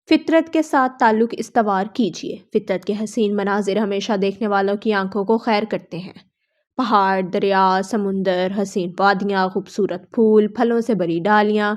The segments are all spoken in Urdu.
فطرت کے ساتھ تعلق استوار کیجیے۔ فطرت کے حسین مناظر ہمیشہ دیکھنے والوں کی آنکھوں کو خیر کرتے ہیں۔ پہاڑ، دریا، سمندر، حسین وادیاں، خوبصورت پھول، پھلوں سے بھری ڈالیاں،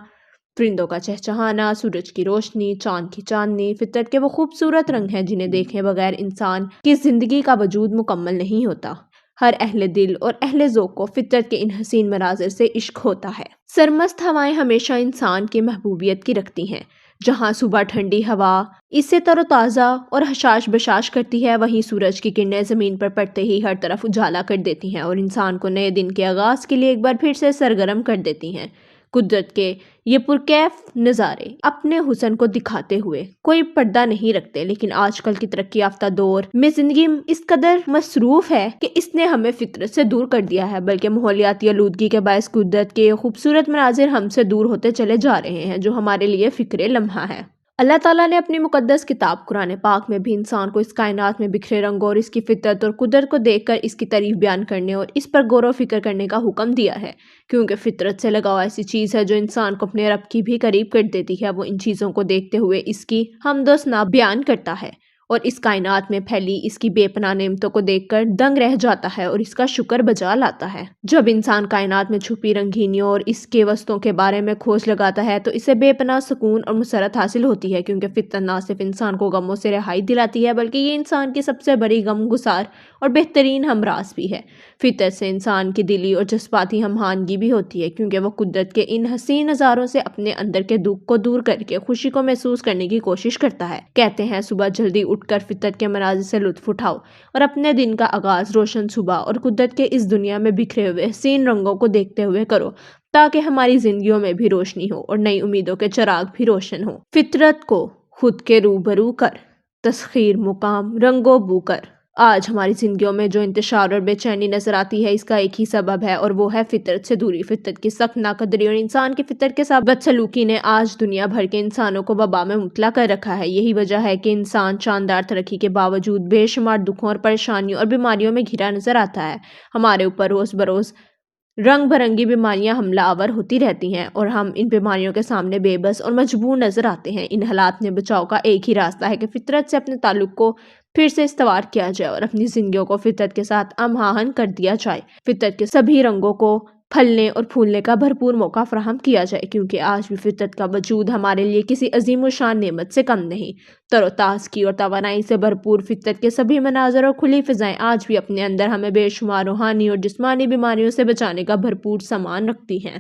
پرندوں کا چہچہانا، سورج کی روشنی، چاند کی چاندنی، فطرت کے وہ خوبصورت رنگ ہیں جنہیں دیکھے بغیر انسان کی زندگی کا وجود مکمل نہیں ہوتا۔ ہر اہل دل اور اہل ذوق کو فطرت کے ان حسین مناظر سے عشق ہوتا ہے۔ سرمست ہوائیں ہمیشہ انسان کی محبوبیت کی رکھتی ہیں۔ جہاں صبح ٹھنڈی ہوا اسے تر و تازہ اور حشاش بشاش کرتی ہے، وہیں سورج کی کرنیں زمین پر پڑتے ہی ہر طرف اجالا کر دیتی ہیں اور انسان کو نئے دن کے آغاز کے لیے ایک بار پھر سے سرگرم کر دیتی ہیں۔ قدرت کے یہ پرکیف نظارے اپنے حسن کو دکھاتے ہوئے کوئی پردہ نہیں رکھتے، لیکن آج کل کی ترقی یافتہ دور میں زندگی اس قدر مصروف ہے کہ اس نے ہمیں فطرت سے دور کر دیا ہے، بلکہ ماحولیاتی آلودگی کے باعث قدرت کے خوبصورت مناظر ہم سے دور ہوتے چلے جا رہے ہیں، جو ہمارے لیے فکر لمحہ ہے۔ اللہ تعالیٰ نے اپنی مقدس کتاب قرآن پاک میں بھی انسان کو اس کائنات میں بکھرے رنگوں اور اس کی فطرت اور قدرت کو دیکھ کر اس کی تعریف بیان کرنے اور اس پر غور و فکر کرنے کا حکم دیا ہے، کیونکہ فطرت سے لگاؤ ایسی چیز ہے جو انسان کو اپنے رب کی بھی قریب کر دیتی ہے۔ وہ ان چیزوں کو دیکھتے ہوئے اس کی حمد و ثنا بیان کرتا ہے اور اس کائنات میں پھیلی اس کی بے پناہ نعمتوں کو دیکھ کر دنگ رہ جاتا ہے اور اس کا شکر بجا لاتا ہے۔ جب انسان کائنات میں چھپی رنگینیوں اور اس کے وسطوں کے بارے میں کھوج لگاتا ہے تو اسے بے پناہ سکون اور مسرت حاصل ہوتی ہے، کیونکہ فطرت نہ صرف انسان کو غموں سے رہائی دلاتی ہے بلکہ یہ انسان کی سب سے بڑی غم گسار اور بہترین ہمراز بھی ہے۔ فطرت سے انسان کی دلی اور جذباتی ہم آہنگی بھی ہوتی ہے، کیونکہ وہ قدرت کے ان حسین نظاروں سے اپنے اندر کے دکھ کو دور کر کے خوشی کو محسوس کرنے کی کوشش کرتا ہے۔ کہتے ہیں صبح جلدی اٹھ کر فطرت کے مناظر سے لطف اٹھاؤ اور اپنے دن کا آغاز روشن صبح اور قدرت کے اس دنیا میں بکھرے ہوئے حسین رنگوں کو دیکھتے ہوئے کرو، تاکہ ہماری زندگیوں میں بھی روشنی ہو اور نئی امیدوں کے چراغ بھی روشن ہو۔ فطرت کو خود کے روبرو کر، تسخیر مقام رنگو بو کر۔ آج ہماری زندگیوں میں جو انتشار اور بے چینی نظر آتی ہے، اس کا ایک ہی سبب ہے اور وہ ہے فطرت سے دوری۔ فطرت کی سخت ناقدری اور انسان کی فطرت کے ساتھ بدسلوکی نے آج دنیا بھر کے انسانوں کو وبا میں مبتلا کر رکھا ہے۔ یہی وجہ ہے کہ انسان شاندار ترقی کے باوجود بے شمار دکھوں اور پریشانیوں اور بیماریوں میں گھرا نظر آتا ہے۔ ہمارے اوپر روز بروز رنگ برنگی بیماریاں حملہ آور ہوتی رہتی ہیں اور ہم ان بیماریوں کے سامنے بے بس اور مجبور نظر آتے ہیں۔ ان حالات میں بچاؤ کا ایک ہی راستہ ہے کہ فطرت سے اپنے تعلق کو پھر سے استوار کیا جائے اور اپنی زندگیوں کو فطرت کے ساتھ ہم آہنگ کر دیا جائے۔ فطرت کے سبھی رنگوں کو پھلنے اور پھولنے کا بھرپور موقع فراہم کیا جائے، کیونکہ آج بھی فطرت کا وجود ہمارے لیے کسی عظیم الشان نعمت سے کم نہیں۔ تر و تازگی اور توانائی سے بھرپور فطرت کے سبھی مناظر اور کھلی فضائیں آج بھی اپنے اندر ہمیں بے شمار روحانی اور جسمانی بیماریوں سے بچانے کا بھرپور سامان رکھتی ہیں۔